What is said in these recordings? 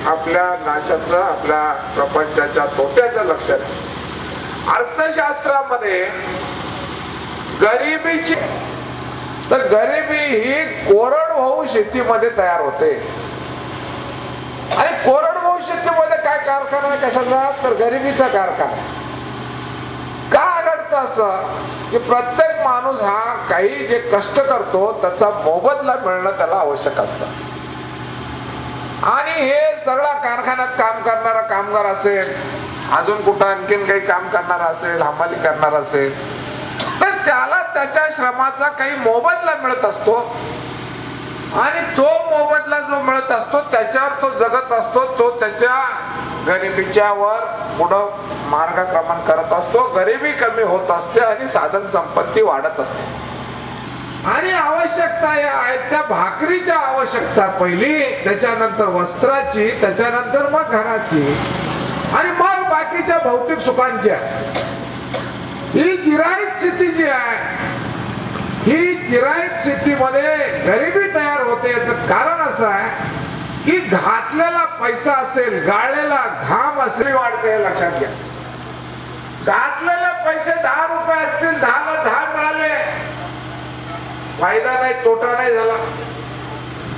आपल्या नाशाचं, आपल्या प्रपंचाच्या तोट्याचं लक्षण आहे. अर्थशास्त्रामध्ये गरिबीची, तर गरिबी ही कोरडवाहू शेतीमध्ये तयार होते. आणि कोरडवाहू शेतीमध्ये काय कारखाना कशाचा, तर गरिबीचा कारखाना. का घडतं असं की प्रत्येक माणूस हा काही जे कष्ट करतो त्याचा मोबदला मिळणं त्याला आवश्यक असतं. आणि हे सगळा कारखान्यात काम करणारा कामगार असेल, अजून कुठं आणखीन काही काम करणारा असेल, हमाली करणारा असेल, तर त्याला त्याच्या श्रमाचा काही मोबदला मिळत असतो. आणि तो मोबदला जो मिळत असतो त्याच्यावर तो जगत असतो. तो त्याच्या गरिबीच्या वर पुढं मार्गक्रमण करत असतो. गरिबी कमी होत असते आणि साधन संपत्ती वाढत असते. आणि आवश्यकता या आहेत त्या भाकरीच्या आवश्यकता पहिली, त्याच्यानंतर वस्त्राची, त्याच्यानंतर मग घराची, आणि मग बाकीच्या भौतिक सुखांच्या. ही जिरायत स्थिती जी आहे, ही जिरायत स्थितीमध्ये गरिबी तयार होते. याचं कारण असं आहे की घातलेला पैसा असेल, गाळलेला घाम असेल, वाढते. हे लक्षात घ्या. घातलेले पैसे 10 रुपये असतील, 10 ला 10 मिळाले, फायदा नाही, तोटा नाही झाला.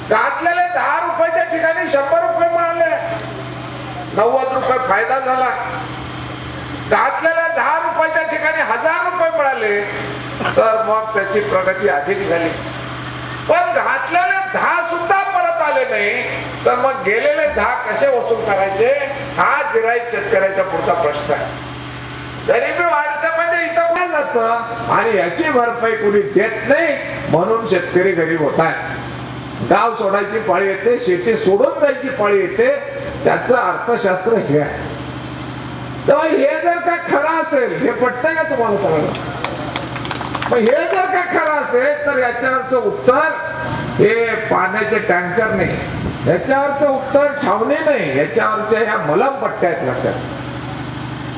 घातलेले 10 रुपयाच्या ठिकाणी 100 रुपये मिळाले, 90 रुपये फायदा झाला. घातलेल्या 10 रुपयाच्या ठिकाणी 1000 रुपये मिळाले तर मग त्याची प्रगती अधिक झाली. पण घातलेले 10 सुद्धा परत आले नाही तर मग गेलेले 10 कसे वसूल करायचे, हा जिरायत शेतकऱ्याचा पुढचा प्रश्न आहे. गरिबी वाढते म्हणजे इथं काय जातं आणि याची भरपाई कुणी देत नाही, म्हणून शेतकरी गरीब होत आहे. गाव सोडायची पाळी येते, शेती सोडून जायची पाळी येते. त्याचं अर्थशास्त्र हे आहे. तेव्हा हे जर का खरं असेल, हे पटतंय का तुम्हाला सगळं? मग हे जर का खरं असेल तर याच्यावरचं उत्तर हे पाण्याचे टँकर नाही, याच्यावरचं उत्तर छावणी नाही, याच्यावरच्या ह्या मलमपट्ट्या आहेत. लक्षात.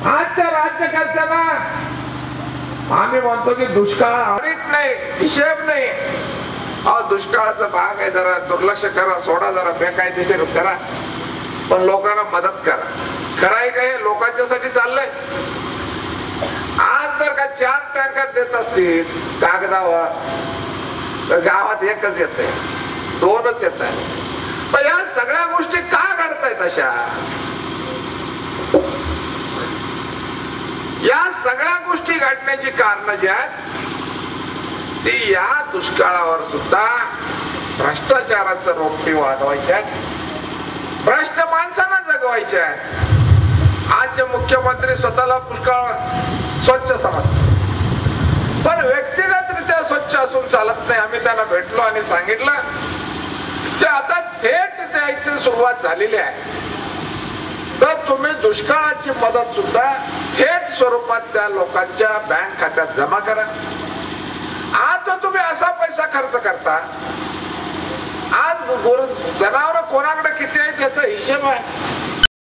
आजच्या राज्यकर्त्यांना आम्ही म्हणतो की दुष्काळ ऑडिट नाही, हिशेब नाही. दुष्काळाचा भाग आहे, जरा दुर्लक्ष करा, सोडा, जरा बेकायदेशीर करा, पण लोकांना मदत करा. खरंय का हे लोकांच्यासाठी चाललंय? आज जर का 4 टँकर देत असतील कागदावर, तर गावात एकच येते, 2च येत आहे. पण या सगळ्या गोष्टी का घडतायत अशा? या सगळ्या गोष्टी घडण्याची कारण जी आहेत ती या दुष्काळावर सुद्धा भ्रष्टाचाराचं रोपटे वाढवायचे आहेत, भ्रष्ट माणसांना जगवायचे आहेत. आजचे मुख्यमंत्री स्वतःला पुष्कळ स्वच्छ समजतात, पण व्यक्तिगतरित्या स्वच्छ असून चालत नाही. आम्ही त्यांना भेटलो आणि सांगितलं की आता थेट द्यायची सुरुवात झालेली आहे, तर तुम्ही दुष्काळाची मदत सुद्धा थेट स्वरूपात त्या लोकांच्या बँक खात्यात जमा करा. आज जो तुम्ही असा पैसा खर्च करता, आज जनावर कोणाकडे किती आहे त्याचा हिशेब आहे.